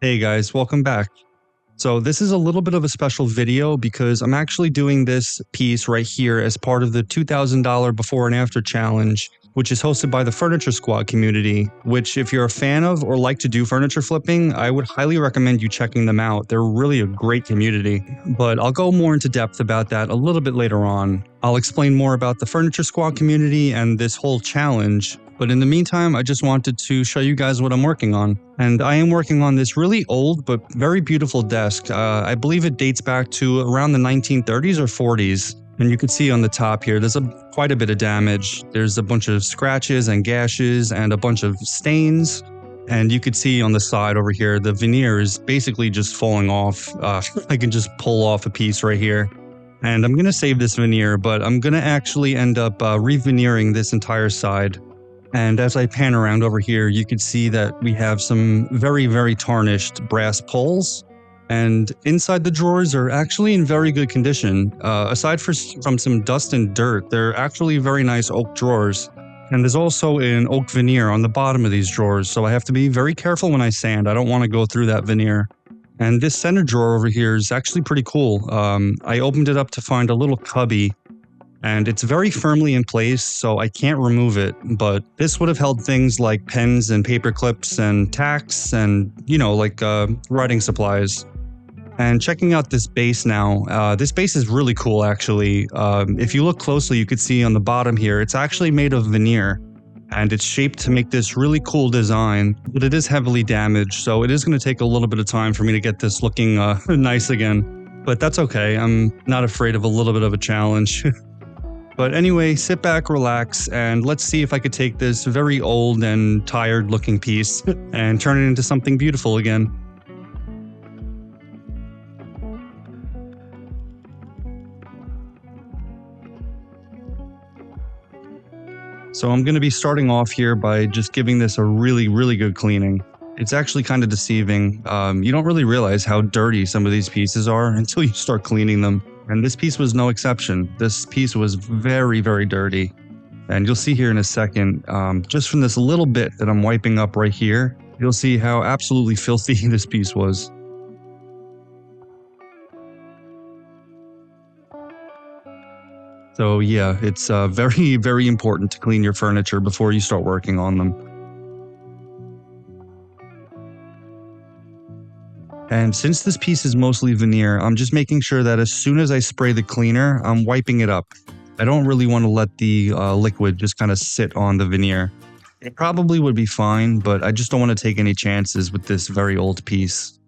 Hey guys, welcome back. So this is a little bit of a special video because I'm actually doing this piece right here as part of the $2,000 before and after challenge, which is hosted by the Furniture Squad community, which if you're a fan of or like to do furniture flipping, I would highly recommend you checking them out. They're really a great community, but I'll go more into depth about that a little bit later on. I'll explain more about the Furniture Squad community and this whole challenge. But in the meantime, I just wanted to show you guys what I'm working on. And I am working on this really old but very beautiful desk. I believe it dates back to around the 1930s or 40s. And you can see on the top here, there's quite a bit of damage. There's a bunch of scratches and gashes and a bunch of stains. And you could see on the side over here, the veneer is basically just falling off. I can just pull off a piece right here. And I'm going to save this veneer, but I'm going to actually end up re-veneering this entire side. And as I pan around over here, you can see that we have some very, very tarnished brass poles. And inside the drawers are actually in very good condition. Aside from some dust and dirt, they're actually very nice oak drawers. And there's also an oak veneer on the bottom of these drawers, so I have to be very careful when I sand. I don't want to go through that veneer. And this center drawer over here is actually pretty cool. I opened it up to find a little cubby. And it's very firmly in place, so I can't remove it, but this would have held things like pens and paper clips and tacks and, writing supplies. And checking out this base now, this base is really cool actually. If you look closely, you could see on the bottom here, it's actually made of veneer. And it's shaped to make this really cool design, but it is heavily damaged, so it is going to take a little bit of time for me to get this looking nice again. But that's okay, I'm not afraid of a little bit of a challenge. But anyway, sit back, relax, and let's see if I could take this very old and tired looking piece and turn it into something beautiful again. So I'm going to be starting off here by just giving this a really, really good cleaning. It's actually kind of deceiving. You don't really realize how dirty some of these pieces are until you start cleaning them. And this piece was no exception. This piece was very, very dirty. And you'll see here in a second, just from this little bit that I'm wiping up right here, you'll see how absolutely filthy this piece was. So yeah, it's very, very important to clean your furniture before you start working on them. And since this piece is mostly veneer, I'm just making sure that as soon as I spray the cleaner, I'm wiping it up. I don't really want to let the liquid just kind of sit on the veneer. It probably would be fine, but I just don't want to take any chances with this very old piece.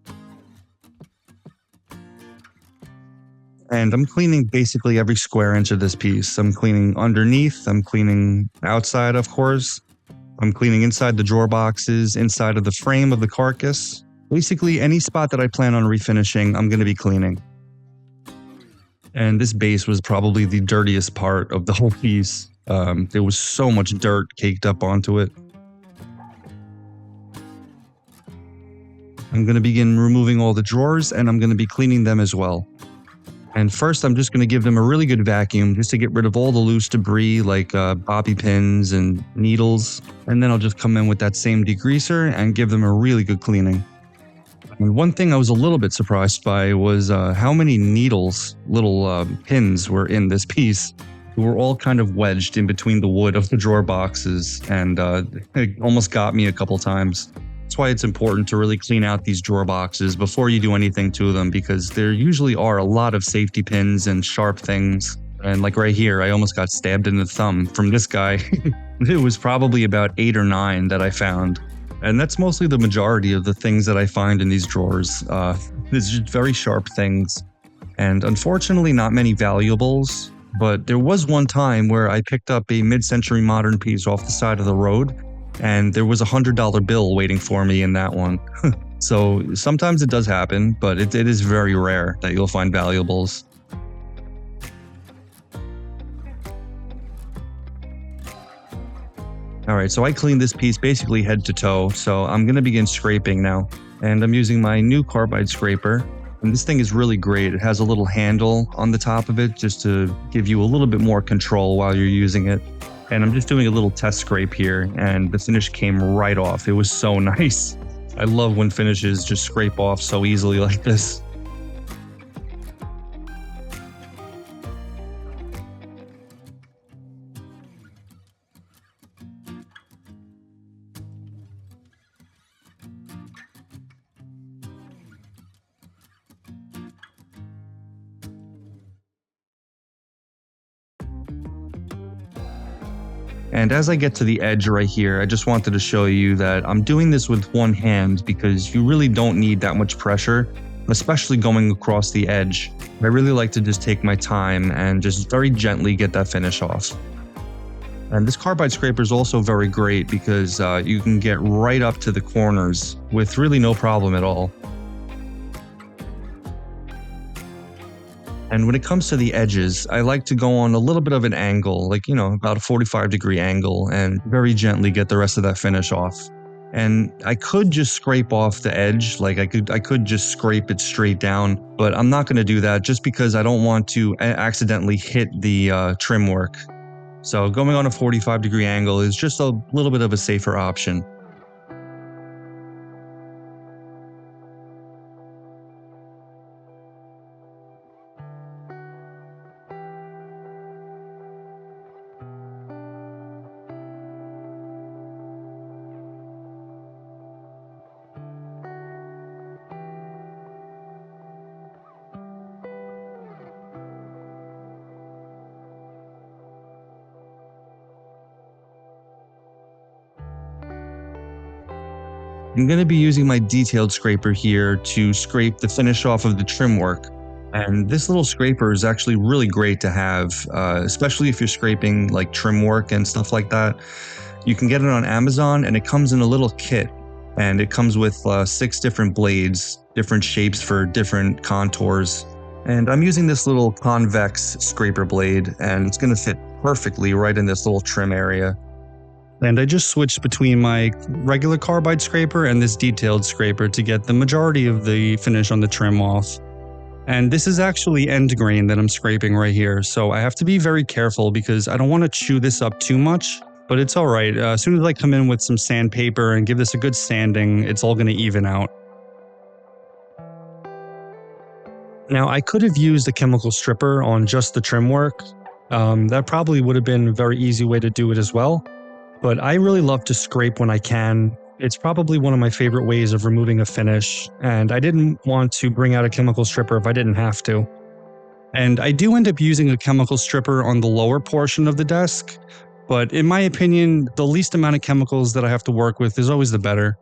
And I'm cleaning basically every square inch of this piece. I'm cleaning underneath, I'm cleaning outside, of course. I'm cleaning inside the drawer boxes, inside of the frame of the carcass. Basically, any spot that I plan on refinishing, I'm going to be cleaning. And this base was probably the dirtiest part of the whole piece. There was so much dirt caked up onto it. I'm going to begin removing all the drawers, and I'm going to be cleaning them as well. And first, I'm just going to give them a really good vacuum just to get rid of all the loose debris like bobby pins and needles. And then I'll just come in with that same degreaser and give them a really good cleaning. And one thing I was a little bit surprised by was how many needles, little pins were in this piece. They were all kind of wedged in between the wood of the drawer boxes, and it almost got me a couple times. That's why it's important to really clean out these drawer boxes before you do anything to them, because there usually are a lot of safety pins and sharp things. And like right here, I almost got stabbed in the thumb from this guy. It was probably about 8 or 9 that I found. And that's mostly the majority of the things that I find in these drawers. There's just very sharp things. And unfortunately, not many valuables. But there was one time where I picked up a mid-century modern piece off the side of the road, and there was a $100 bill waiting for me in that one. So sometimes it does happen, but it is very rare that you'll find valuables. Alright, so I cleaned this piece basically head to toe, so I'm going to begin scraping now. And I'm using my new carbide scraper. And this thing is really great. It has a little handle on the top of it just to give you a little bit more control while you're using it. And I'm just doing a little test scrape here, and the finish came right off. It was so nice. I love when finishes just scrape off so easily like this. And as I get to the edge right here, I just wanted to show you that I'm doing this with one hand because you really don't need that much pressure, especially going across the edge. I really like to just take my time and just very gently get that finish off. And this carbide scraper is also very great because you can get right up to the corners with really no problem at all. And when it comes to the edges, I like to go on a little bit of an angle, like, about a 45-degree angle, and very gently get the rest of that finish off. And I could just scrape off the edge, like I could just scrape it straight down, but I'm not going to do that just because I don't want to accidentally hit the trim work. So going on a 45-degree angle is just a little bit of a safer option. I'm going to be using my detailed scraper here to scrape the finish off of the trim work. And this little scraper is actually really great to have, especially if you're scraping like trim work and stuff like that. You can get it on Amazon and it comes in a little kit. And it comes with 6 different blades, different shapes for different contours. And I'm using this little convex scraper blade, and it's going to fit perfectly right in this little trim area. And I just switched between my regular carbide scraper and this detailed scraper to get the majority of the finish on the trim off. And this is actually end grain that I'm scraping right here, so I have to be very careful because I don't want to chew this up too much, but it's alright. As soon as I come in with some sandpaper and give this a good sanding, it's all going to even out. Now, I could have used a chemical stripper on just the trim work. That probably would have been a very easy way to do it as well. But I really love to scrape when I can. It's probably one of my favorite ways of removing a finish, and I didn't want to bring out a chemical stripper if I didn't have to. And I do end up using a chemical stripper on the lower portion of the desk, but in my opinion, the least amount of chemicals that I have to work with is always the better.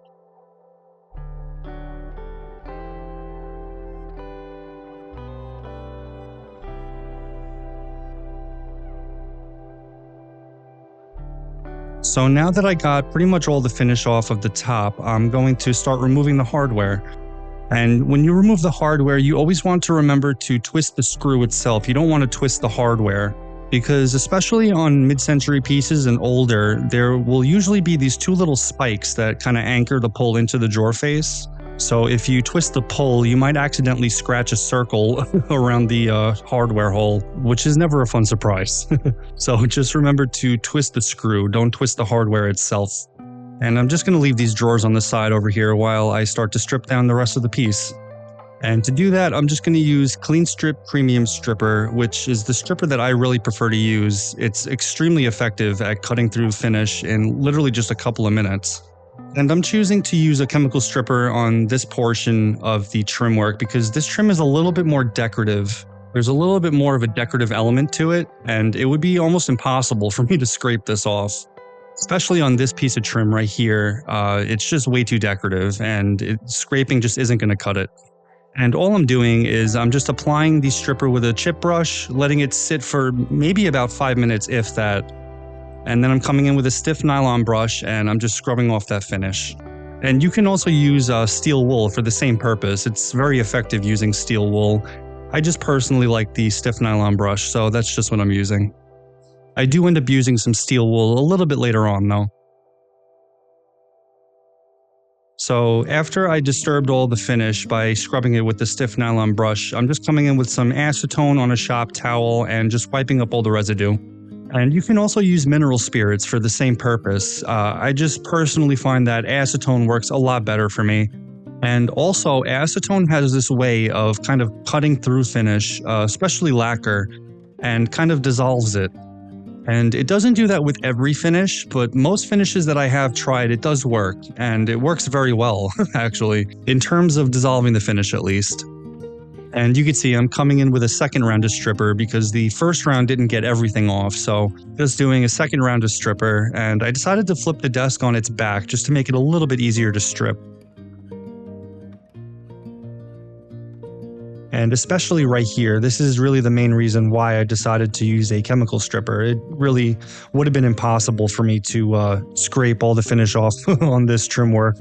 So now that I got pretty much all the finish off of the top, I'm going to start removing the hardware. And when you remove the hardware, you always want to remember to twist the screw itself. You don't want to twist the hardware, because especially on mid-century pieces and older, there will usually be these 2 little spikes that kind of anchor the pull into the drawer face. So if you twist the pull, you might accidentally scratch a circle around the hardware hole, which is never a fun surprise. So just remember to twist the screw, don't twist the hardware itself. And I'm just going to leave these drawers on the side over here while I start to strip down the rest of the piece. And to do that, I'm just going to use Clean Strip Premium Stripper, which is the stripper that I really prefer to use. It's extremely effective at cutting through finish in literally just a couple of minutes. And I'm choosing to use a chemical stripper on this portion of the trim work because this trim is a little bit more decorative. There's a little bit more of a decorative element to it, and it would be almost impossible for me to scrape this off. Especially on this piece of trim right here, it's just way too decorative, and scraping just isn't going to cut it. And all I'm doing is I'm just applying the stripper with a chip brush, letting it sit for maybe about 5 minutes, if that. And then I'm coming in with a stiff nylon brush and I'm just scrubbing off that finish. And you can also use steel wool for the same purpose. It's very effective using steel wool. I just personally like the stiff nylon brush, so that's just what I'm using. I do end up using some steel wool a little bit later on though. So after I disturbed all the finish by scrubbing it with the stiff nylon brush, I'm just coming in with some acetone on a shop towel and just wiping up all the residue. And you can also use mineral spirits for the same purpose. I just personally find that acetone works a lot better for me. And also, acetone has this way of kind of cutting through finish, especially lacquer, and kind of dissolves it. And it doesn't do that with every finish, but most finishes that I have tried, it does work, and it works very well, actually, in terms of dissolving the finish at least. And you can see I'm coming in with a second round of stripper because the first round didn't get everything off, so just doing a second round of stripper, and I decided to flip the desk on its back just to make it a little bit easier to strip. And especially right here, this is really the main reason why I decided to use a chemical stripper. It really would have been impossible for me to scrape all the finish off on this trim work.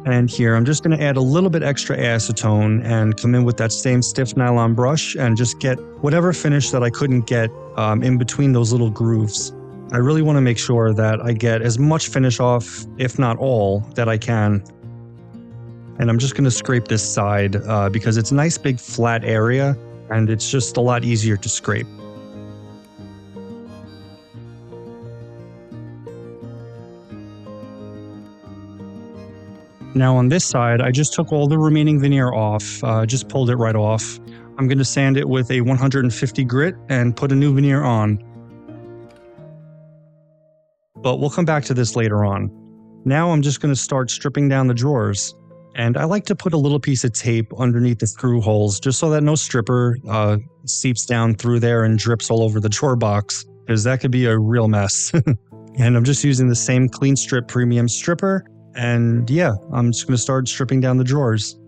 And here, I'm just going to add a little bit extra acetone and come in with that same stiff nylon brush and just get whatever finish that I couldn't get in between those little grooves. I really want to make sure that I get as much finish off, if not all, that I can. And I'm just going to scrape this side because it's a nice big flat area and it's just a lot easier to scrape. Now on this side, I just took all the remaining veneer off, just pulled it right off. I'm going to sand it with a 150 grit and put a new veneer on. But we'll come back to this later on. Now I'm just going to start stripping down the drawers. And I like to put a little piece of tape underneath the screw holes just so that no stripper seeps down through there and drips all over the drawer box, because that could be a real mess. And I'm just using the same Clean Strip Premium stripper. And yeah, I'm just going to start stripping down the drawers.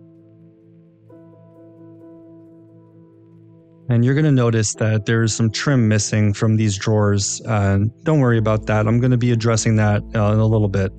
And you're going to notice that there's some trim missing from these drawers. Don't worry about that. I'm going to be addressing that in a little bit.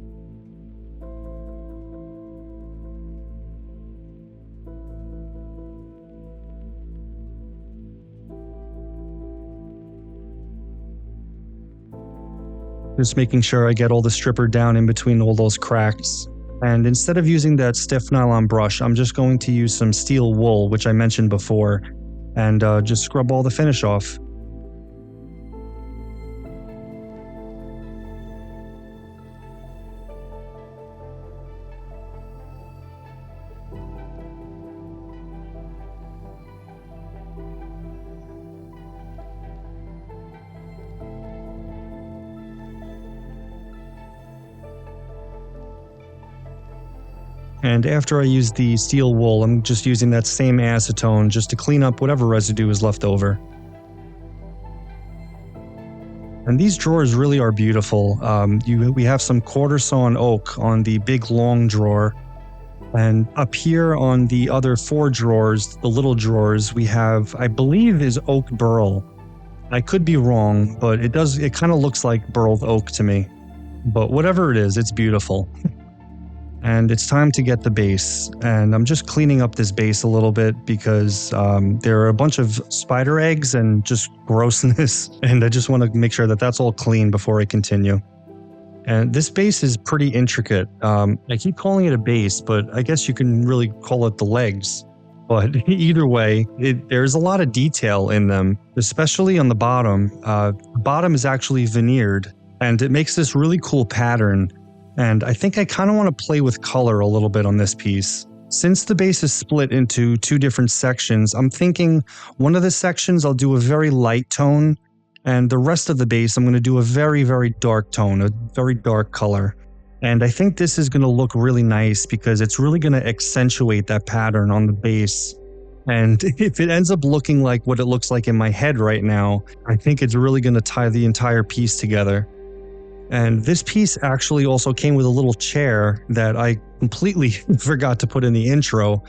Just making sure I get all the stripper down in between all those cracks. And instead of using that stiff nylon brush, I'm just going to use some steel wool, which I mentioned before, and just scrub all the finish off. And after I use the steel wool, I'm just using that same acetone just to clean up whatever residue is left over. And these drawers really are beautiful. We have some quarter sawn oak on the big long drawer. And up here on the other 4 drawers, the little drawers, we have, I believe, is oak burl. I could be wrong, but it kind of looks like burled oak to me. But whatever it is, it's beautiful. And it's time to get the base. And I'm just cleaning up this base a little bit because there are a bunch of spider eggs and just grossness. And I just want to make sure that that's all clean before I continue. And this base is pretty intricate. I keep calling it a base, but I guess you can really call it the legs. But either way, there's a lot of detail in them, especially on the bottom. The bottom is actually veneered, and it makes this really cool pattern. And I think I kind of want to play with color a little bit on this piece. Since the base is split into 2 different sections, I'm thinking one of the sections I'll do a very light tone, and the rest of the base I'm going to do a very, very dark tone, a very dark color. And I think this is going to look really nice because it's really going to accentuate that pattern on the base. And if it ends up looking like what it looks like in my head right now, I think it's really going to tie the entire piece together. And this piece actually also came with a little chair that I completely forgot to put in the intro.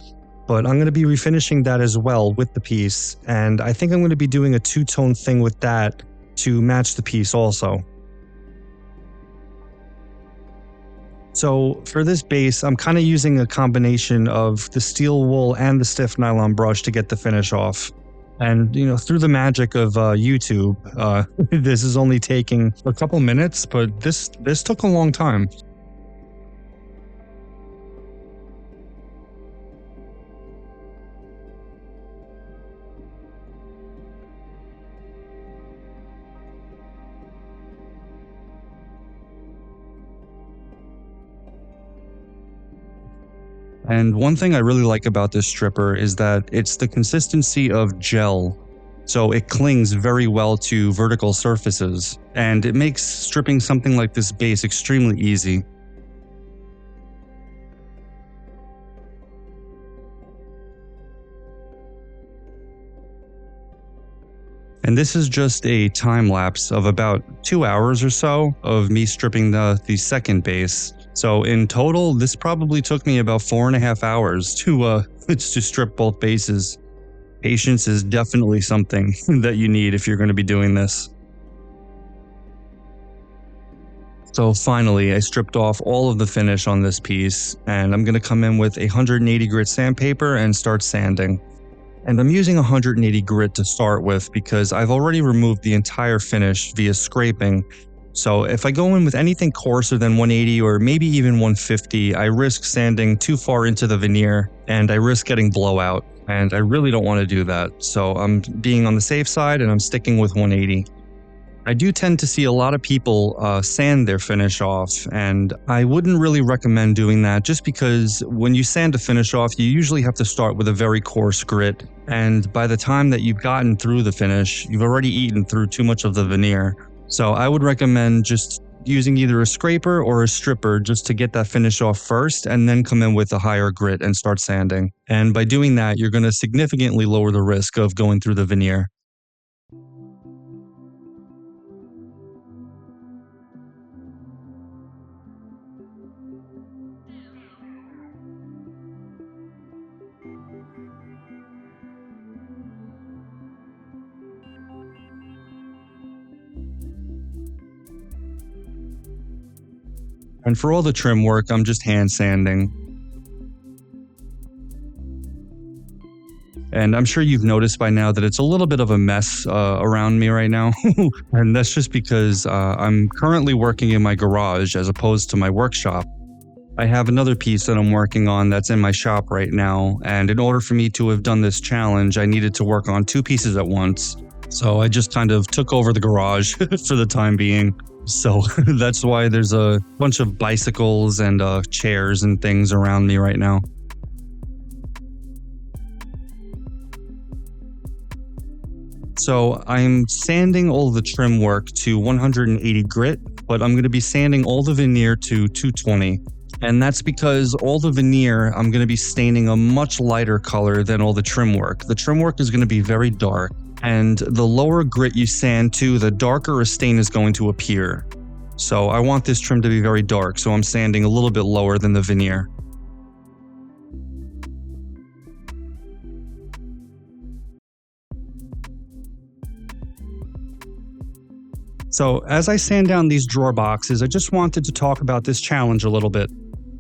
but I'm going to be refinishing that as well with the piece, and I think I'm going to be doing a two-tone thing with that to match the piece also. So for this base, I'm kind of using a combination of the steel wool and the stiff nylon brush to get the finish off. And, through the magic of YouTube, this is only taking a couple minutes, but this took a long time. And one thing I really like about this stripper is that it's the consistency of gel. So it clings very well to vertical surfaces, and it makes stripping something like this base extremely easy. And this is just a time lapse of about 2 hours or so of me stripping the second base. So in total, this probably took me about 4.5 hours to strip both bases. Patience is definitely something that you need if you're going to be doing this. So finally, I stripped off all of the finish on this piece, and I'm going to come in with a 180 grit sandpaper and start sanding. And I'm using 180 grit to start with because I've already removed the entire finish via scraping. So if I go in with anything coarser than 180 or maybe even 150, I risk sanding too far into the veneer and I risk getting blowout. And I really don't want to do that. So I'm being on the safe side and I'm sticking with 180. I do tend to see a lot of people sand their finish off, and I wouldn't really recommend doing that just because when you sand a finish off, you usually have to start with a very coarse grit, and by the time that you've gotten through the finish, you've already eaten through too much of the veneer. So I would recommend just using either a scraper or a stripper just to get that finish off first, and then come in with a higher grit and start sanding. And by doing that, you're going to significantly lower the risk of going through the veneer. And for all the trim work, I'm just hand sanding. And I'm sure you've noticed by now that it's a little bit of a mess around me right now. And that's just because I'm currently working in my garage as opposed to my workshop. I have another piece that I'm working on that's in my shop right now. And in order for me to have done this challenge, I needed to work on two pieces at once. So I just kind of took over the garage for the time being. So that's why there's a bunch of bicycles and chairs and things around me right now. So I'm sanding all the trim work to 180 grit, but I'm going to be sanding all the veneer to 220. And that's because all the veneer, I'm going to be staining a much lighter color than all the trim work. The trim work is going to be very dark, and the lower grit you sand to, the darker a stain is going to appear. So I want this trim to be very dark, so I'm sanding a little bit lower than the veneer. So as I sand down these drawer boxes, I just wanted to talk about this challenge a little bit.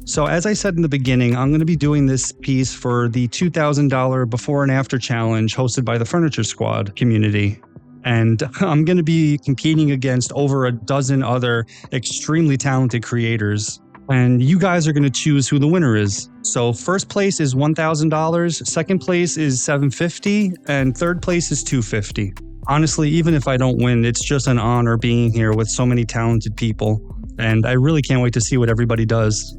So as I said in the beginning, I'm going to be doing this piece for the $2,000 before and after challenge hosted by the Furniture Squad community. And I'm going to be competing against over a dozen other extremely talented creators. And you guys are going to choose who the winner is. So first place is $1,000, second place is $750, and third place is $250. Honestly, even if I don't win, it's just an honor being here with so many talented people. And I really can't wait to see what everybody does.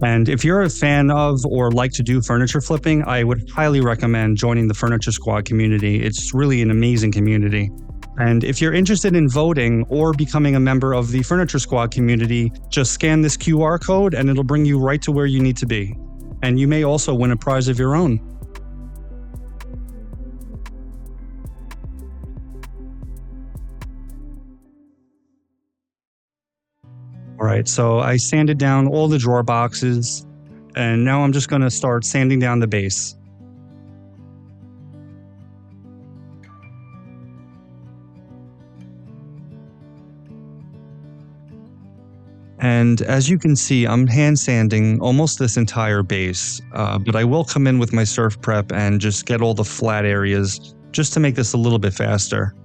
And if you're a fan of or like to do furniture flipping, I would highly recommend joining the Furniture Squad community. It's really an amazing community. And if you're interested in voting or becoming a member of the Furniture Squad community, just scan this QR code and it'll bring you right to where you need to be. And you may also win a prize of your own. All right, so I sanded down all the drawer boxes, and now I'm just going to start sanding down the base. And as you can see, I'm hand sanding almost this entire base, but I will come in with my surf prep and just get all the flat areas just to make this a little bit faster.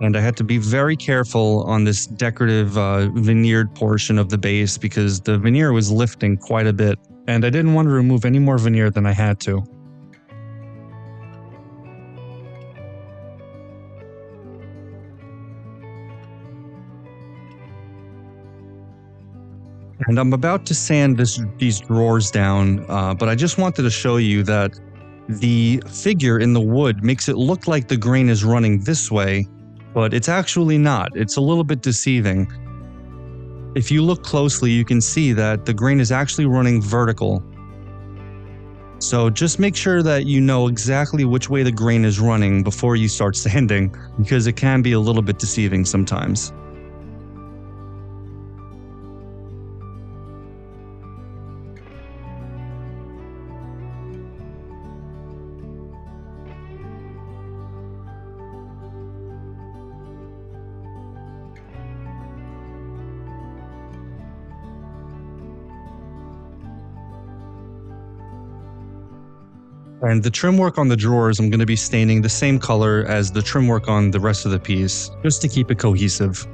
And I had to be very careful on this decorative veneered portion of the base because the veneer was lifting quite a bit, and I didn't want to remove any more veneer than I had to. And I'm about to sand these drawers down, but I just wanted to show you that the figure in the wood makes it look like the grain is running this way, but it's actually not. It's a little bit deceiving. If you look closely, you can see that the grain is actually running vertical. So just make sure that you know exactly which way the grain is running before you start sanding, because it can be a little bit deceiving sometimes. And the trim work on the drawers, I'm going to be staining the same color as the trim work on the rest of the piece, just to keep it cohesive.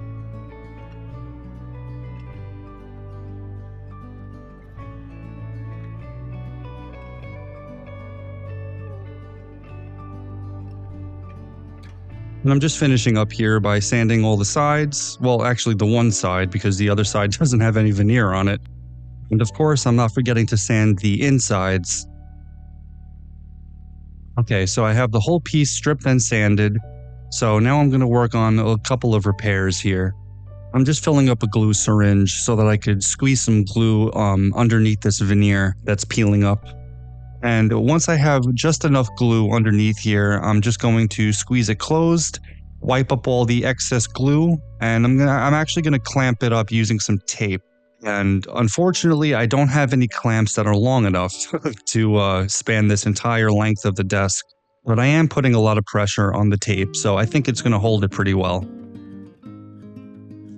And I'm just finishing up here by sanding all the sides. Well, actually the one side, because the other side doesn't have any veneer on it. And of course, I'm not forgetting to sand the insides. Okay, so I have the whole piece stripped and sanded. So now I'm going to work on a couple of repairs here. I'm just filling up a glue syringe so that I could squeeze some glue underneath this veneer that's peeling up. And once I have just enough glue underneath here, I'm just going to squeeze it closed, wipe up all the excess glue, and I'm actually going to clamp it up using some tape. And unfortunately, I don't have any clamps that are long enough to span this entire length of the desk. But I am putting a lot of pressure on the tape, so I think it's going to hold it pretty well.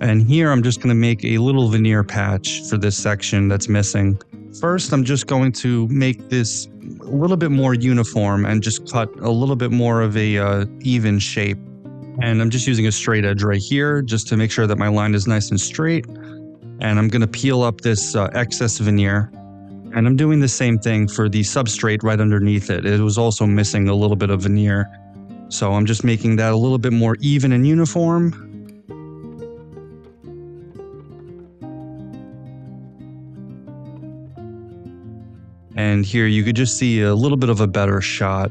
And here I'm just going to make a little veneer patch for this section that's missing. First, I'm just going to make this a little bit more uniform and just cut a little bit more of a even shape. And I'm just using a straight edge right here just to make sure that my line is nice and straight. And I'm going to peel up this excess veneer. And I'm doing the same thing for the substrate right underneath it. It was also missing a little bit of veneer. So I'm just making that a little bit more even and uniform. And here you could just see a little bit of a better shot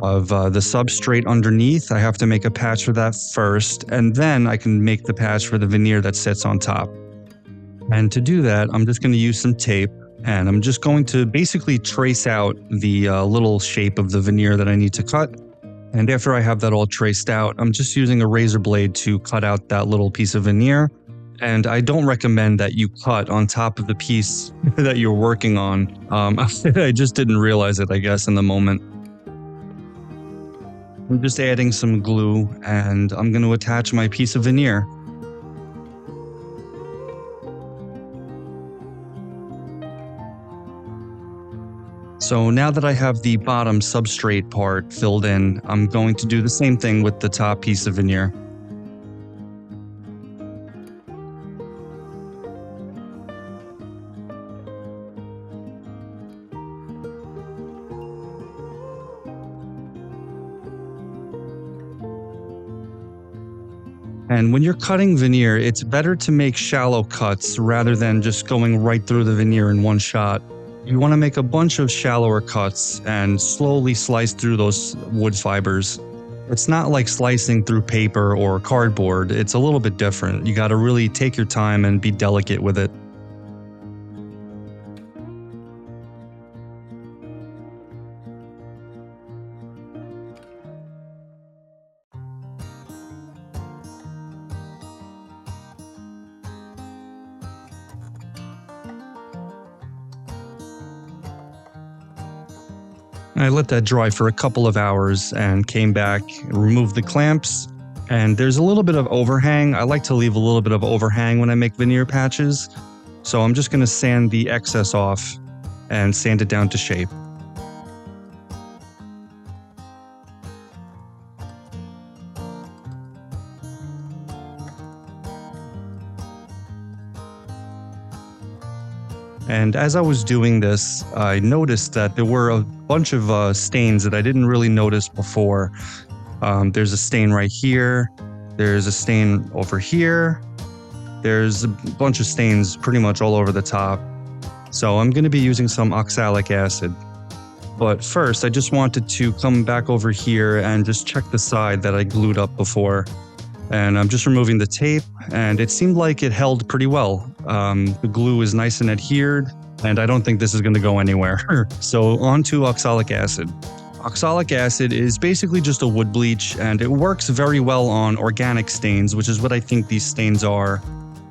of the substrate underneath. I have to make a patch for that first, and then I can make the patch for the veneer that sits on top. And to do that, I'm just going to use some tape, and I'm just going to basically trace out the little shape of the veneer that I need to cut. And after I have that all traced out, I'm just using a razor blade to cut out that little piece of veneer. And I don't recommend that you cut on top of the piece that you're working on. I just didn't realize it, I guess, in the moment. I'm just adding some glue, and I'm going to attach my piece of veneer. So now that I have the bottom substrate part filled in, I'm going to do the same thing with the top piece of veneer. And when you're cutting veneer, it's better to make shallow cuts rather than just going right through the veneer in one shot. You want to make a bunch of shallower cuts and slowly slice through those wood fibers. It's not like slicing through paper or cardboard. It's a little bit different. You got to really take your time and be delicate with it. I let that dry for a couple of hours and came back, removed the clamps, And there's a little bit of overhang. I like to leave a little bit of overhang when I make veneer patches. So I'm just going to sand the excess off and sand it down to shape. And as I was doing this, I noticed that there were a bunch of stains that I didn't really notice before. There's a stain right here. There's a stain over here. There's a bunch of stains pretty much all over the top. So I'm going to be using some oxalic acid. But first, I just wanted to come back over here and just check the side that I glued up before. And I'm just removing the tape, and it seemed like it held pretty well. The glue is nice and adhered, and I don't think this is going to go anywhere. So on to oxalic acid. Oxalic acid is basically just a wood bleach, and it works very well on organic stains, which is what I think these stains are.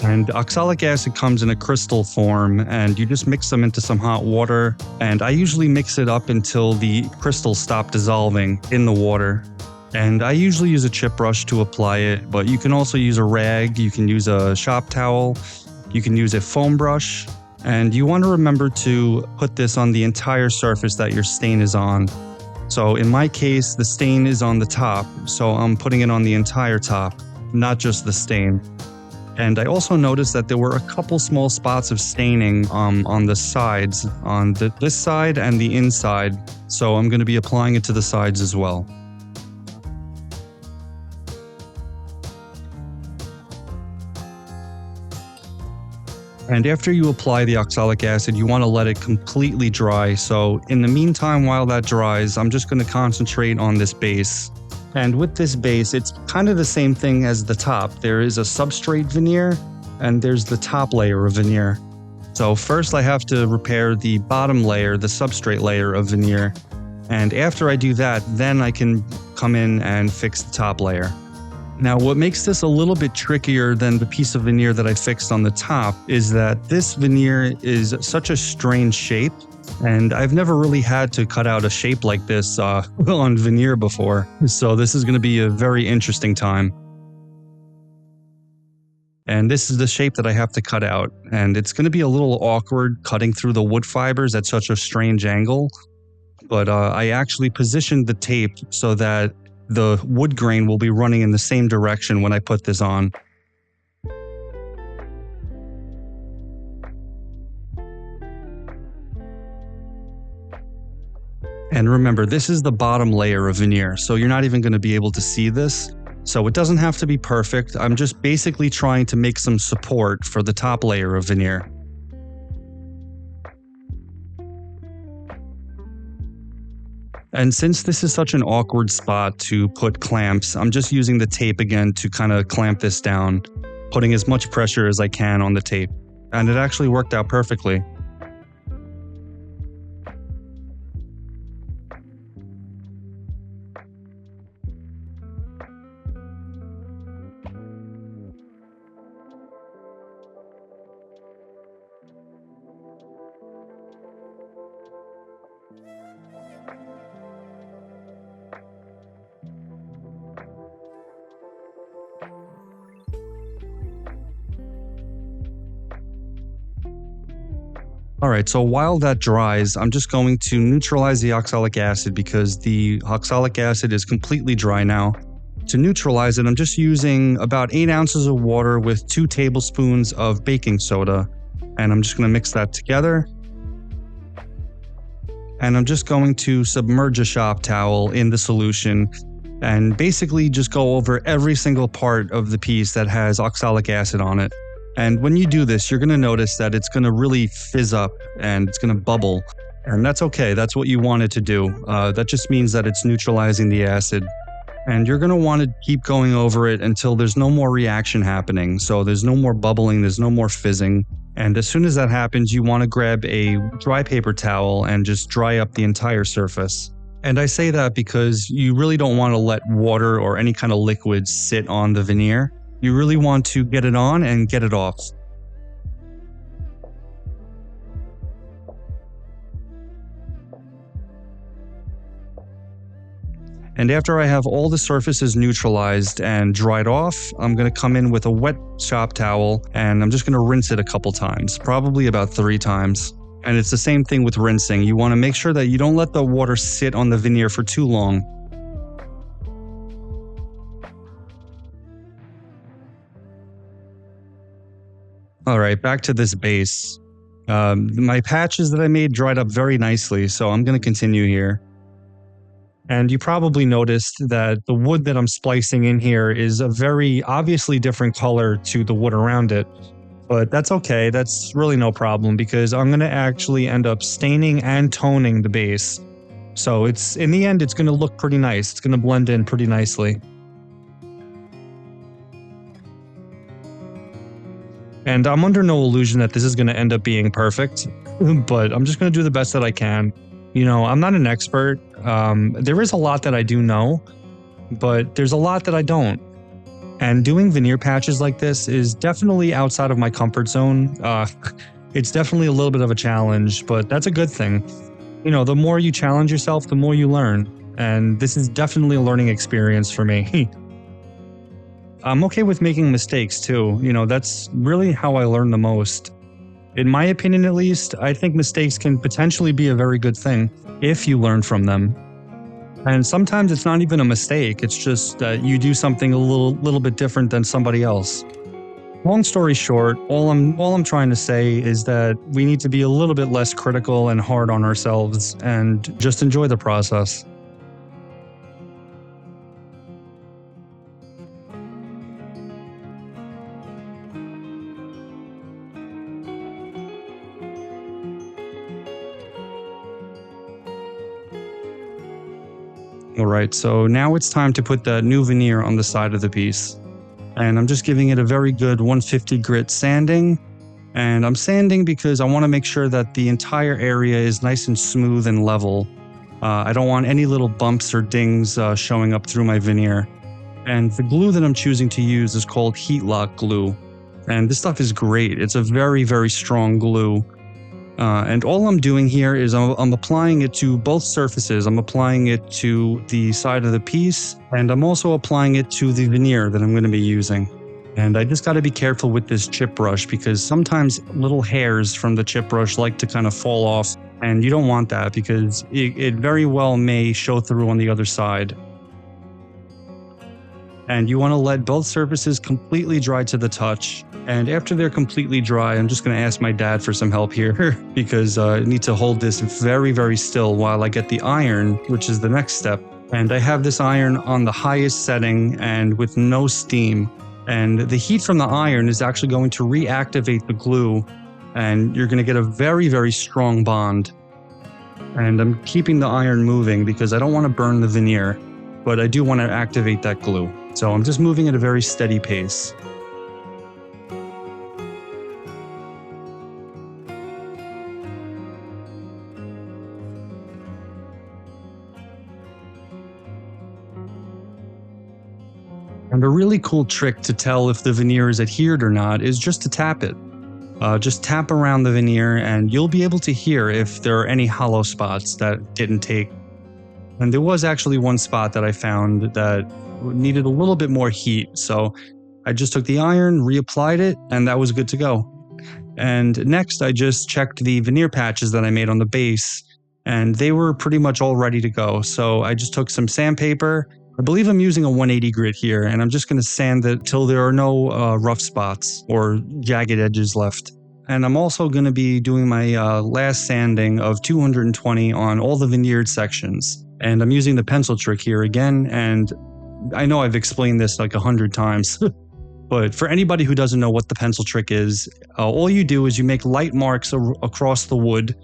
And oxalic acid comes in a crystal form, and you just mix them into some hot water. And I usually mix it up until the crystals stop dissolving in the water. And I usually use a chip brush to apply it, but you can also use a rag, you can use a shop towel, you can use a foam brush, and you want to remember to put this on the entire surface that your stain is on. So in my case, the stain is on the top, so I'm putting it on the entire top, not just the stain. And I also noticed that there were a couple small spots of staining on the sides, on this side and the inside, so I'm going to be applying it to the sides as well. And after you apply the oxalic acid, you want to let it completely dry. So in the meantime, while that dries, I'm just going to concentrate on this base. And with this base, it's kind of the same thing as the top. There is a substrate veneer, and there's the top layer of veneer. So first I have to repair the bottom layer, the substrate layer of veneer. And after I do that, then I can come in and fix the top layer. Now, what makes this a little bit trickier than the piece of veneer that I fixed on the top is that this veneer is such a strange shape, and I've never really had to cut out a shape like this on veneer before, so this is going to be a very interesting time. And this is the shape that I have to cut out, and it's going to be a little awkward cutting through the wood fibers at such a strange angle, but I actually positioned the tape so that the wood grain will be running in the same direction when I put this on. And remember, this is the bottom layer of veneer, so you're not even going to be able to see this. So it doesn't have to be perfect. I'm just basically trying to make some support for the top layer of veneer. And since this is such an awkward spot to put clamps, I'm just using the tape again to kind of clamp this down, putting as much pressure as I can on the tape. And it actually worked out perfectly. Alright, so while that dries, I'm just going to neutralize the oxalic acid because the oxalic acid is completely dry now. To neutralize it, I'm just using about 8 ounces of water with 2 tablespoons of baking soda. And I'm just going to mix that together. And I'm just going to submerge a shop towel in the solution and basically just go over every single part of the piece that has oxalic acid on it. And when you do this, you're going to notice that it's going to really fizz up and it's going to bubble. And that's okay. That's what you want it to do. That just means that it's neutralizing the acid. And you're going to want to keep going over it until there's no more reaction happening. So there's no more bubbling, there's no more fizzing. And as soon as that happens, you want to grab a dry paper towel and just dry up the entire surface. And I say that because you really don't want to let water or any kind of liquid sit on the veneer. You really want to get it on and get it off. And after I have all the surfaces neutralized and dried off, I'm going to come in with a wet shop towel and I'm just going to rinse it a couple times, probably about 3 times. And it's the same thing with rinsing. You want to make sure that you don't let the water sit on the veneer for too long. All right, back to this base. My patches that I made dried up very nicely, so I'm going to continue here. And you probably noticed that the wood that I'm splicing in here is a very obviously different color to the wood around it. But that's okay, that's really no problem because I'm going to actually end up staining and toning the base. So in the end, it's going to look pretty nice. It's going to blend in pretty nicely. And I'm under no illusion that this is going to end up being perfect, but I'm just going to do the best that I can. You know, I'm not an expert. There is a lot that I do know, but there's a lot that I don't. And doing veneer patches like this is definitely outside of my comfort zone. It's definitely a little bit of a challenge, but that's a good thing. You know, the more you challenge yourself, the more you learn. And this is definitely a learning experience for me. I'm okay with making mistakes too. You know, that's really how I learn the most. In my opinion, at least, I think mistakes can potentially be a very good thing if you learn from them. And sometimes it's not even a mistake, it's just that you do something a little bit different than somebody else. Long story short, all I'm trying to say is that we need to be a little bit less critical and hard on ourselves and just enjoy the process. All right, so now it's time to put that new veneer on the side of the piece. And I'm just giving it a very good 150 grit sanding. And I'm sanding because I want to make sure that the entire area is nice and smooth and level. I don't want any little bumps or dings showing up through my veneer. And the glue that I'm choosing to use is called heat lock glue. And this stuff is great. It's a very, very strong glue. And all I'm doing here is I'm applying it to both surfaces. I'm applying it to the side of the piece, and I'm also applying it to the veneer that I'm going to be using. And I just got to be careful with this chip brush because sometimes little hairs from the chip brush like to kind of fall off, and you don't want that because it very well may show through on the other side. And you want to let both surfaces completely dry to the touch. And after they're completely dry, I'm just going to ask my dad for some help here because I need to hold this very, very still while I get the iron, which is the next step. And I have this iron on the highest setting and with no steam. And the heat from the iron is actually going to reactivate the glue, and you're going to get a very, very strong bond. And I'm keeping the iron moving because I don't want to burn the veneer, but I do want to activate that glue. So I'm just moving at a very steady pace. And a really cool trick to tell if the veneer is adhered or not is just to tap it. Just tap around the veneer and you'll be able to hear if there are any hollow spots that didn't take. And there was actually one spot that I found that needed a little bit more heat. So I just took the iron, reapplied it, and that was good to go. And next I just checked the veneer patches that I made on the base, and they were pretty much all ready to go. So I just took some sandpaper. I believe I'm using a 180 grit here, and I'm just going to sand it till there are no rough spots or jagged edges left. And I'm also going to be doing my last sanding of 220 on all the veneered sections. And I'm using the pencil trick here again, and I know I've explained this like 100 times, but for anybody who doesn't know what the pencil trick is, all you do is you make light marks across the wood,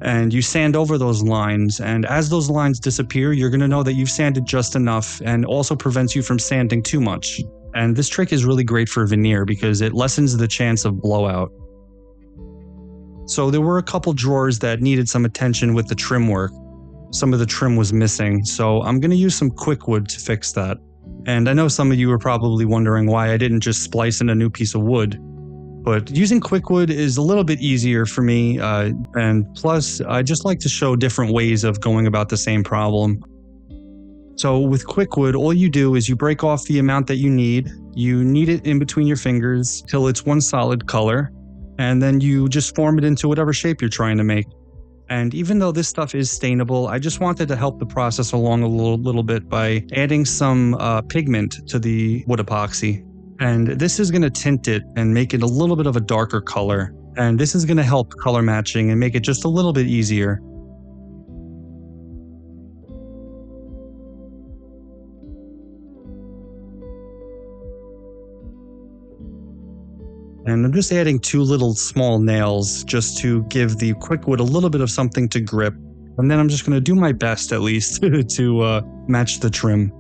and you sand over those lines, and as those lines disappear, you're going to know that you've sanded just enough and also prevents you from sanding too much. And this trick is really great for veneer because it lessens the chance of blowout. So there were a couple drawers that needed some attention with the trim work. Some of the trim was missing, so I'm going to use some quick wood to fix that. And I know some of you are probably wondering why I didn't just splice in a new piece of wood. But using quickwood is a little bit easier for me, and plus I just like to show different ways of going about the same problem. So with quickwood, all you do is you break off the amount that you knead it in between your fingers till it's one solid color, and then you just form it into whatever shape you're trying to make. And even though this stuff is stainable, I just wanted to help the process along a little bit by adding some pigment to the wood epoxy. And this is going to tint it and make it a little bit of a darker color. And this is going to help color matching and make it just a little bit easier. And I'm just adding 2 little small nails just to give the quickwood a little bit of something to grip. And then I'm just going to do my best, at least, to match the trim.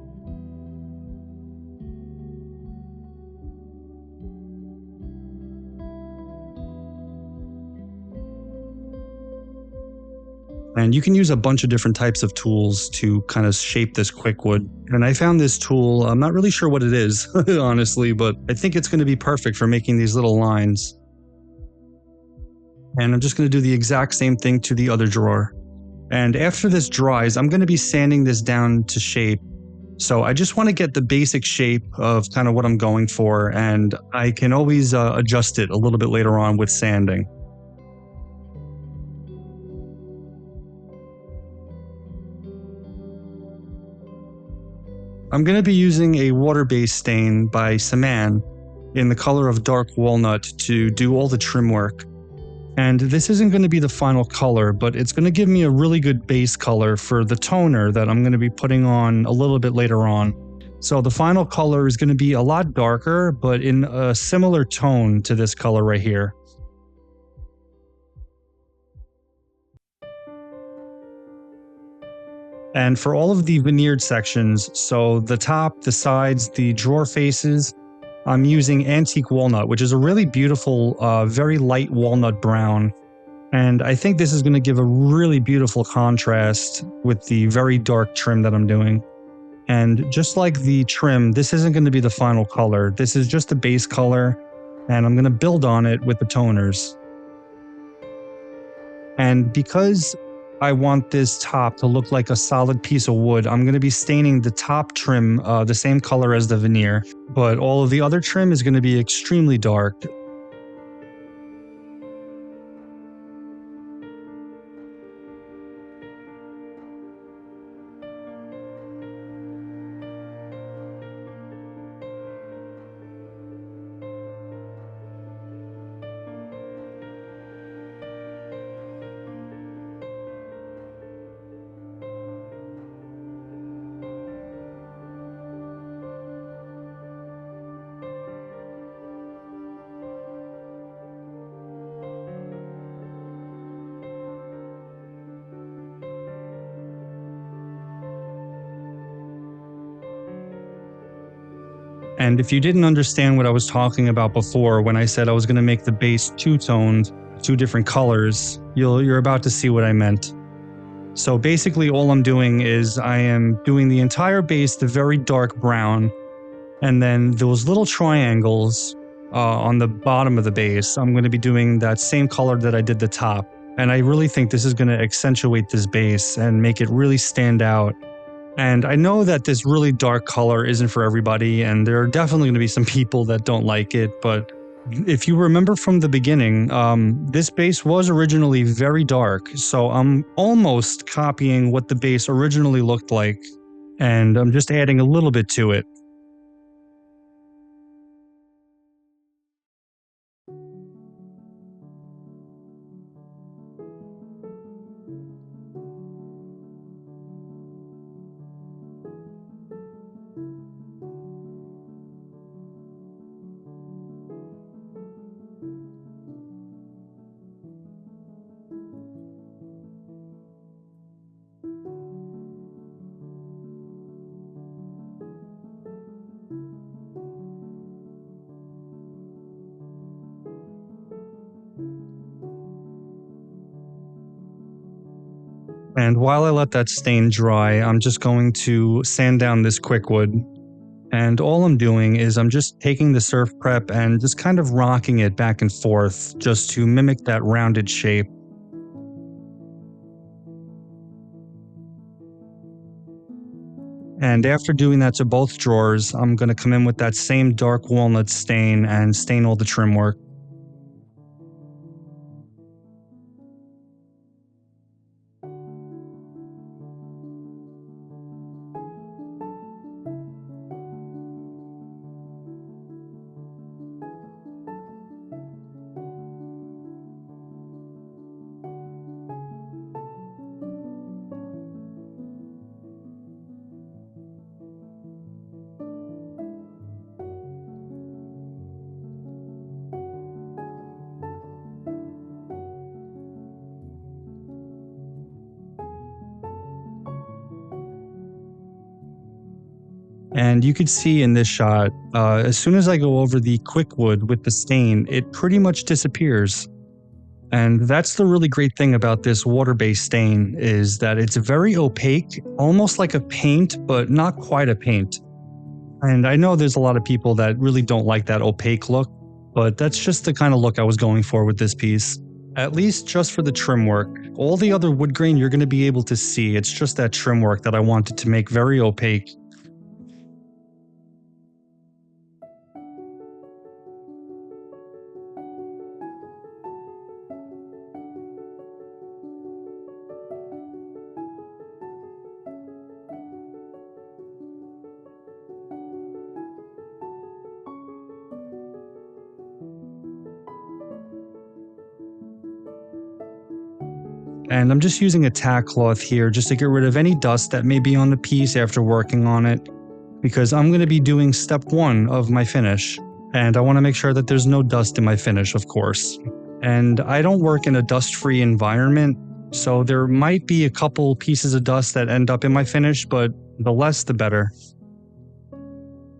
And you can use a bunch of different types of tools to kind of shape this quickwood. And I found this tool, I'm not really sure what it is, honestly, but I think it's going to be perfect for making these little lines. And I'm just going to do the exact same thing to the other drawer. And after this dries, I'm going to be sanding this down to shape. So I just want to get the basic shape of kind of what I'm going for, and I can always adjust it a little bit later on with sanding. I'm going to be using a water-based stain by Saman in the color of dark walnut to do all the trim work. And this isn't going to be the final color, but it's going to give me a really good base color for the toner that I'm going to be putting on a little bit later on. So the final color is going to be a lot darker, but in a similar tone to this color right here. And for all of the veneered sections, so the top, the sides, the drawer faces, I'm using antique walnut, which is a really beautiful, very light walnut brown. And I think this is going to give a really beautiful contrast with the very dark trim that I'm doing. And just like the trim, this isn't going to be the final color. This is just the base color, and I'm going to build on it with the toners. And because I want this top to look like a solid piece of wood, I'm going to be staining the top trim the same color as the veneer, but all of the other trim is going to be extremely dark. And if you didn't understand what I was talking about before when I said I was going to make the base two-toned, 2 different colors, you're about to see what I meant. So basically all I'm doing is I am doing the entire base the very dark brown, and then those little triangles on the bottom of the base, I'm going to be doing that same color that I did the top. And I really think this is going to accentuate this base and make it really stand out. And I know that this really dark color isn't for everybody, and there are definitely going to be some people that don't like it, but if you remember from the beginning, this base was originally very dark, so I'm almost copying what the base originally looked like, and I'm just adding a little bit to it. And while I let that stain dry, I'm just going to sand down this quickwood. And all I'm doing is I'm just taking the surf prep and just kind of rocking it back and forth just to mimic that rounded shape. And after doing that to both drawers, I'm going to come in with that same dark walnut stain and stain all the trim work. And you could see in this shot, as soon as I go over the quick wood with the stain, it pretty much disappears. And that's the really great thing about this water-based stain, is that it's very opaque, almost like a paint, but not quite a paint. And I know there's a lot of people that really don't like that opaque look, but that's just the kind of look I was going for with this piece. At least just for the trim work. All the other wood grain you're going to be able to see, it's just that trim work that I wanted to make very opaque. And I'm just using a tack cloth here just to get rid of any dust that may be on the piece after working on it, because I'm going to be doing step 1 of my finish, and I want to make sure that there's no dust in my finish, of course. And I don't work in a dust-free environment, so there might be a couple pieces of dust that end up in my finish, but the less the better.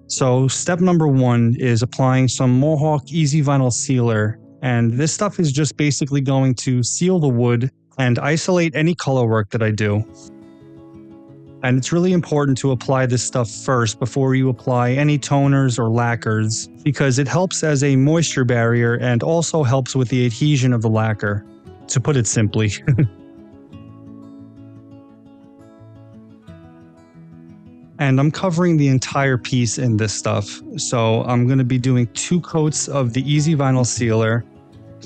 So step number 1 is applying some Mohawk Easy Vinyl Sealer, and this stuff is just basically going to seal the wood and isolate any color work that I do. And it's really important to apply this stuff first before you apply any toners or lacquers, because it helps as a moisture barrier and also helps with the adhesion of the lacquer, to put it simply. And I'm covering the entire piece in this stuff, so I'm going to be doing 2 coats of the Easy Vinyl Sealer,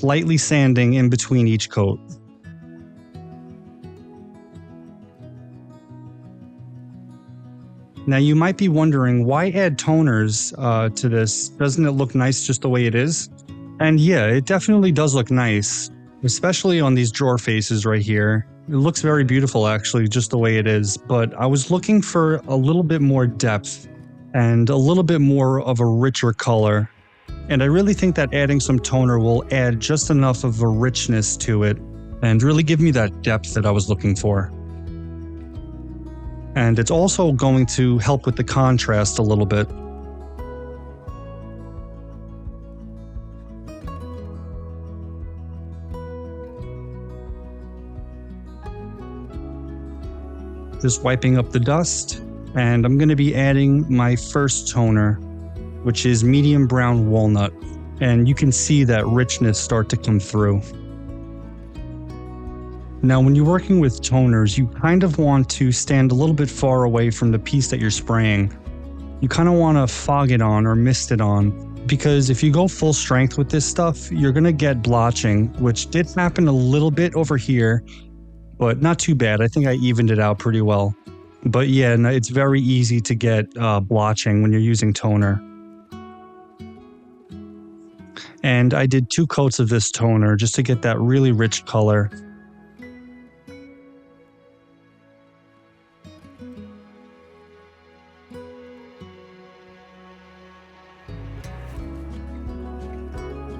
lightly sanding in between each coat. Now you might be wondering, why add toners to this? Doesn't it look nice just the way it is? And yeah, it definitely does look nice, especially on these drawer faces right here. It looks very beautiful actually, just the way it is, but I was looking for a little bit more depth and a little bit more of a richer color. And I really think that adding some toner will add just enough of a richness to it and really give me that depth that I was looking for. And it's also going to help with the contrast a little bit. Just wiping up the dust, and I'm going to be adding my first toner, which is medium brown walnut, and you can see that richness start to come through. Now, when you're working with toners, you kind of want to stand a little bit far away from the piece that you're spraying. You kind of want to fog it on or mist it on, because if you go full strength with this stuff, you're going to get blotching, which did happen a little bit over here, but not too bad. I think I evened it out pretty well. But yeah, no, it's very easy to get blotching when you're using toner. And I did 2 coats of this toner just to get that really rich color.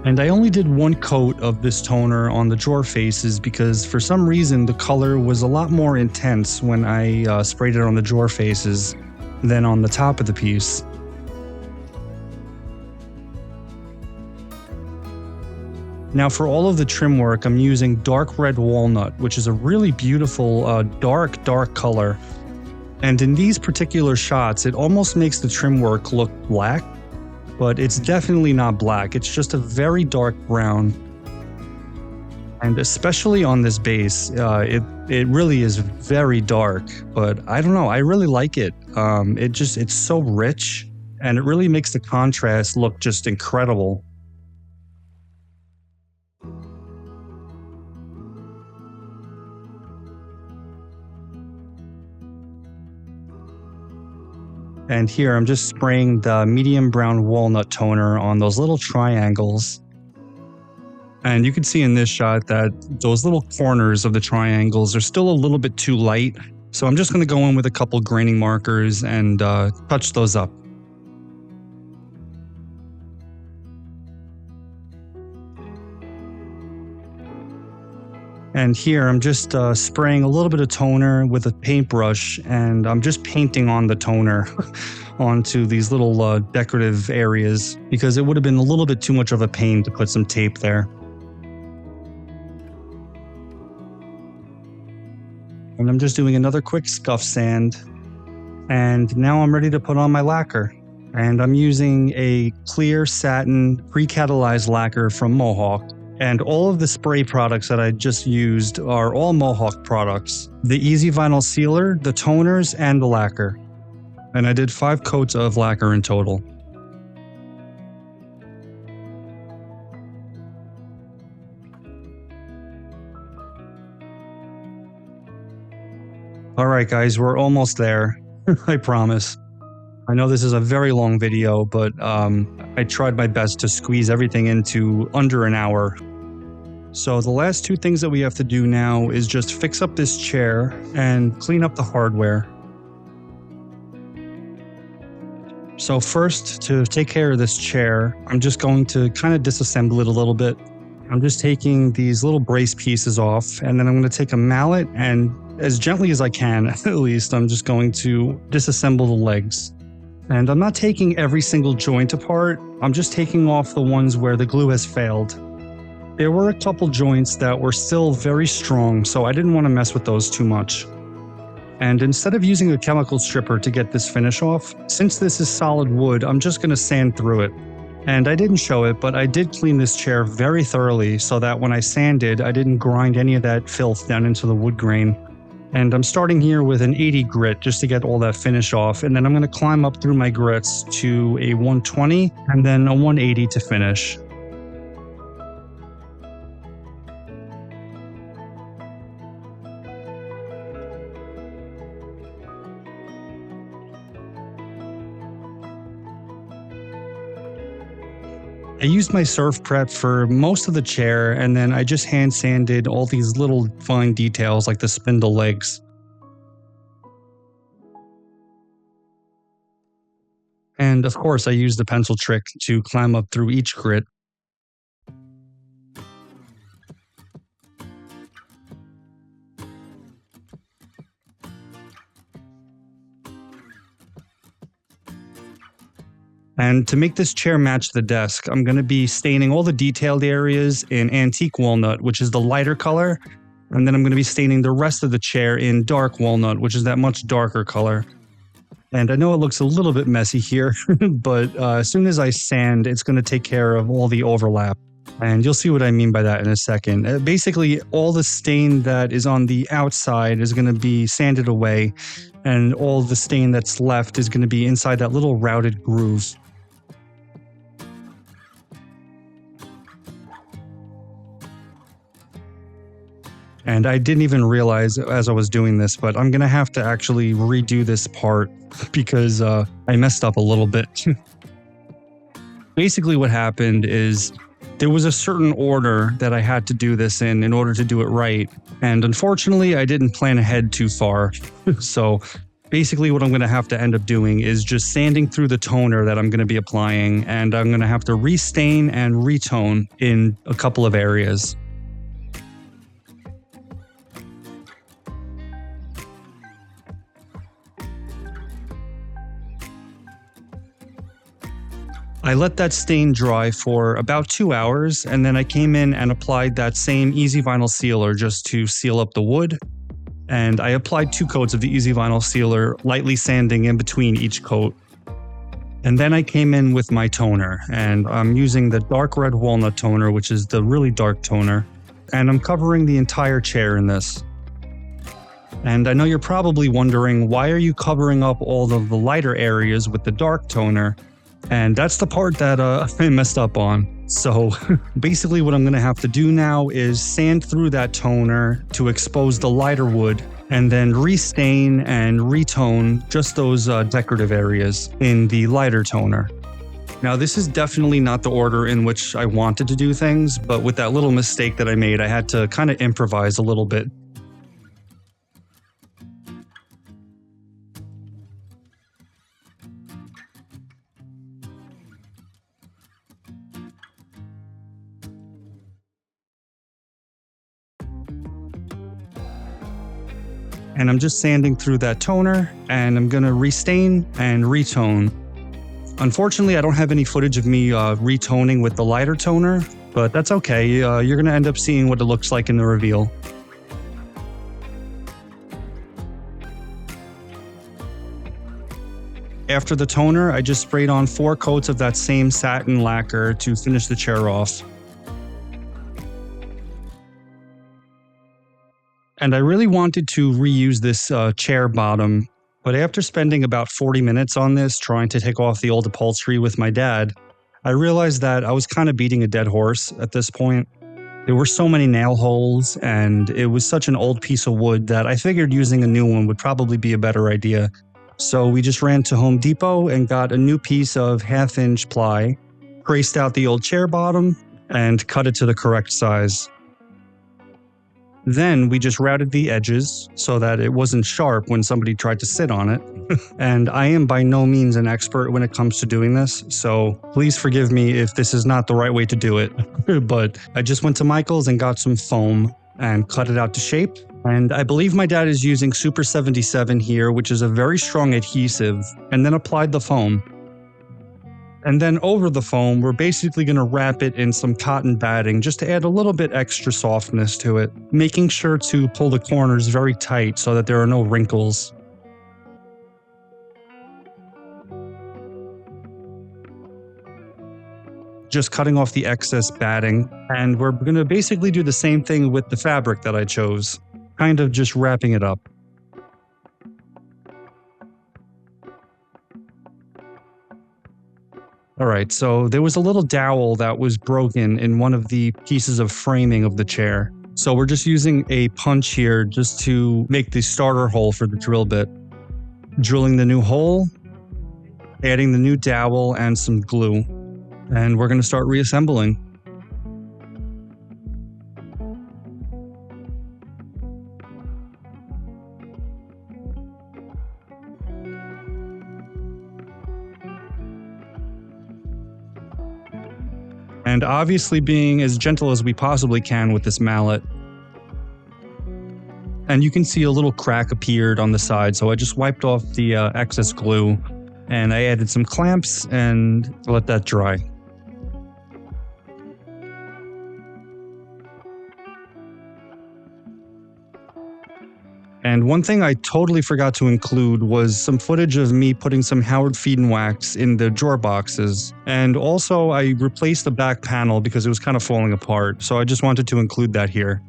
And I only did 1 coat of this toner on the drawer faces because for some reason the color was a lot more intense when I sprayed it on the drawer faces than on the top of the piece. Now for all of the trim work, I'm using dark red walnut, which is a really beautiful dark color. And in these particular shots, it almost makes the trim work look black. But it's definitely not black, it's just a very dark brown. And especially on this base, it really is very dark, but I don't know, I really like it. It's so rich, and it really makes the contrast look just incredible. And here I'm just spraying the medium brown walnut toner on those little triangles. And you can see in this shot that those little corners of the triangles are still a little bit too light. So I'm just going to go in with a couple graining markers and touch those up. And here I'm just spraying a little bit of toner with a paintbrush, and I'm just painting on the toner onto these little decorative areas, because it would have been a little bit too much of a pain to put some tape there. And I'm just doing another quick scuff sand. And now I'm ready to put on my lacquer. And I'm using a clear satin pre-catalyzed lacquer from Mohawk. And all of the spray products that I just used are all Mohawk products. The Easy Vinyl Sealer, the toners, and the lacquer. And I did 5 coats of lacquer in total. Alright guys, we're almost there. I promise. I know this is a very long video, but I tried my best to squeeze everything into under an hour. So the last 2 things that we have to do now is just fix up this chair and clean up the hardware. So first, to take care of this chair, I'm just going to kind of disassemble it a little bit. I'm just taking these little brace pieces off, and then I'm going to take a mallet and, as gently as I can at least, I'm just going to disassemble the legs. And I'm not taking every single joint apart, I'm just taking off the ones where the glue has failed. There were a couple joints that were still very strong, so I didn't want to mess with those too much. And instead of using a chemical stripper to get this finish off, since this is solid wood, I'm just going to sand through it. And I didn't show it, but I did clean this chair very thoroughly so that when I sanded, I didn't grind any of that filth down into the wood grain. And I'm starting here with an 80 grit just to get all that finish off, and then I'm going to climb up through my grits to a 120 and then a 180 to finish. I used my surf prep for most of the chair, and then I just hand sanded all these little fine details like the spindle legs. And of course I used the pencil trick to climb up through each grit. And to make this chair match the desk, I'm going to be staining all the detailed areas in antique walnut, which is the lighter color. And then I'm going to be staining the rest of the chair in dark walnut, which is that much darker color. And I know it looks a little bit messy here, but as soon as I sand, it's going to take care of all the overlap. And you'll see what I mean by that in a second. Basically, all the stain that is on the outside is going to be sanded away, and all the stain that's left is going to be inside that little routed groove. And I didn't even realize as I was doing this, but I'm going to have to actually redo this part because I messed up a little bit. Basically what happened is there was a certain order that I had to do this in order to do it right. And unfortunately, I didn't plan ahead too far. So basically what I'm going to have to end up doing is just sanding through the toner that I'm going to be applying, and I'm going to have to restain and retone in a couple of areas. I let that stain dry for about 2 hours, and then I came in and applied that same Easy Vinyl Sealer just to seal up the wood. And I applied 2 coats of the Easy Vinyl Sealer, lightly sanding in between each coat. And then I came in with my toner, and I'm using the dark red walnut toner, which is the really dark toner. and I'm covering the entire chair in this. And I know you're probably wondering, why are you covering up all of the lighter areas with the dark toner? And that's the part that I messed up on. So basically what I'm going to have to do now is sand through that toner to expose the lighter wood, and then restain and retone just those decorative areas in the lighter toner. Now, this is definitely not the order in which I wanted to do things, but with that little mistake that I made, I had to kind of improvise a little bit. And I'm just sanding through that toner, and I'm gonna restain and retone. Unfortunately, I don't have any footage of me retoning with the lighter toner, but that's okay. You're gonna end up seeing what it looks like in the reveal. After the toner, I just sprayed on 4 coats of that same satin lacquer to finish the chair off. And I really wanted to reuse this chair bottom, but after spending about 40 minutes on this trying to take off the old upholstery with my dad, I realized that I was kind of beating a dead horse at this point. There were so many nail holes, and it was such an old piece of wood that I figured using a new one would probably be a better idea. So we just ran to Home Depot and got a new piece of 1/2-inch ply, traced out the old chair bottom, and cut it to the correct size. Then we just routed the edges so that it wasn't sharp when somebody tried to sit on it. And I am by no means an expert when it comes to doing this, so please forgive me if this is not the right way to do it. But I just went to Michael's and got some foam and cut it out to shape. And I believe my dad is using Super 77 here, which is a very strong adhesive, and then applied the foam. And then over the foam, we're basically going to wrap it in some cotton batting just to add a little bit extra softness to it, making sure to pull the corners very tight so that there are no wrinkles. Just cutting off the excess batting, and we're going to basically do the same thing with the fabric that I chose, kind of just wrapping it up. Alright, so there was a little dowel that was broken in one of the pieces of framing of the chair. So we're just using a punch here just to make the starter hole for the drill bit. Drilling the new hole, adding the new dowel and some glue, and we're going to start reassembling. And obviously being as gentle as we possibly can with this mallet. And you can see a little crack appeared on the side, so I just wiped off the excess glue, and I added some clamps and let that dry. And one thing I totally forgot to include was some footage of me putting some Howard Feed wax in the drawer boxes. And also I replaced the back panel because it was kind of falling apart, so I just wanted to include that here.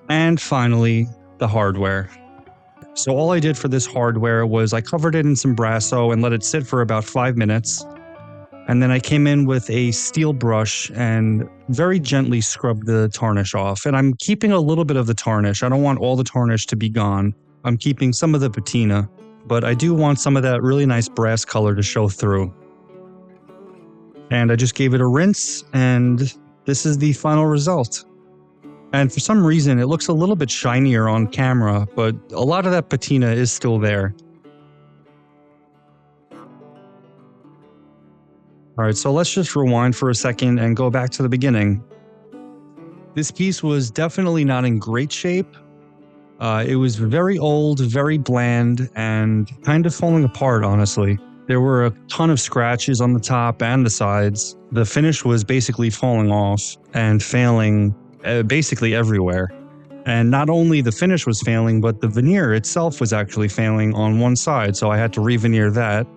And finally, the hardware. So all I did for this hardware was I covered it in some Brasso and let it sit for about 5 minutes. And then I came in with a steel brush and very gently scrubbed the tarnish off. And I'm keeping a little bit of the tarnish. I don't want all the tarnish to be gone. I'm keeping some of the patina, but I do want some of that really nice brass color to show through. And I just gave it a rinse, and this is the final result. And for some reason, it looks a little bit shinier on camera, but a lot of that patina is still there. Alright, so let's just rewind for a second and go back to the beginning. This piece was definitely not in great shape. It was very old, very bland, and kind of falling apart, honestly. There were a ton of scratches on the top and the sides. The finish was basically falling off and failing basically everywhere. And not only the finish was failing, but the veneer itself was actually failing on one side, so I had to re-veneer that.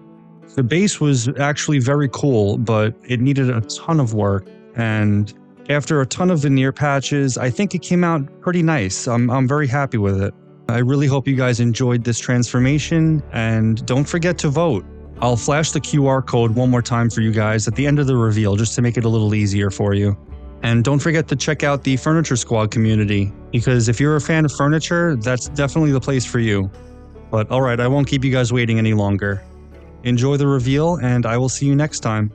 The base was actually very cool, but it needed a ton of work, and after a ton of veneer patches, I think it came out pretty nice. I'm very happy with it. I really hope you guys enjoyed this transformation, and don't forget to vote. I'll flash the QR code one more time for you guys at the end of the reveal just to make it a little easier for you. And don't forget to check out the Furniture Squad community, because if you're a fan of furniture, that's definitely the place for you. But alright, I won't keep you guys waiting any longer. Enjoy the reveal, and I will see you next time.